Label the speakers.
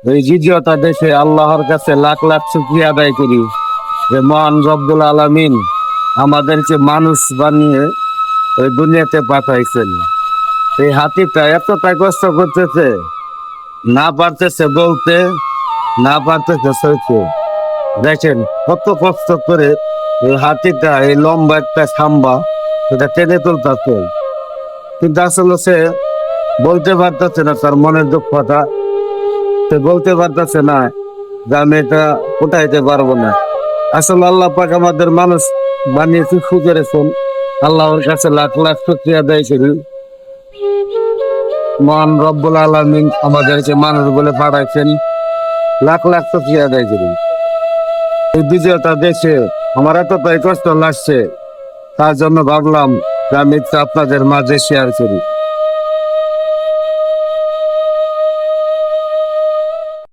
Speaker 1: এই দ্বিতীয়তা দেশে আল্লাহর কাছে লাখ লাখ শুকরিয়া আদায় করি যে মহান রব্বুল আলামিন আমাদেরকে মানুষ বানিয়ে ওই দুনিয়াতে পাঠাইছেন। এই হাতিটা এতটা কষ্ট করতেছে, না পারতেছে বলতে, না পারতেছে সইতে। দেখেন কত কষ্ট করে এই হাতিটা এই লম্বা একটা খাম্বা এটা টেনে তুলতেছে, কিন্তু আসলে সে বলতে পারতেছে না তার মনের দুঃখটা। সে বলতে পারতেছে না যে আমি এটা উঠাইতে পারবো না। আসলে আল্লাহ পাক আমাদের মানুষ বানিয়ে সুখী করেছেন। আল্লাহর কাছে লাখ লাখ শুকরিয়া আদায় করি। মহান রব্বুল আলামিন আমাদেরকে মানুষ বলে পাঠাইছেন, লাখ লাখ শুকরিয়া আদায় করি। এই বিজয়টা দেশে আমার এতটাই কষ্ট লাগছে, তার জন্য ভাবলাম যে আমি একটু আপনাদের মাঝে শেয়ার করি।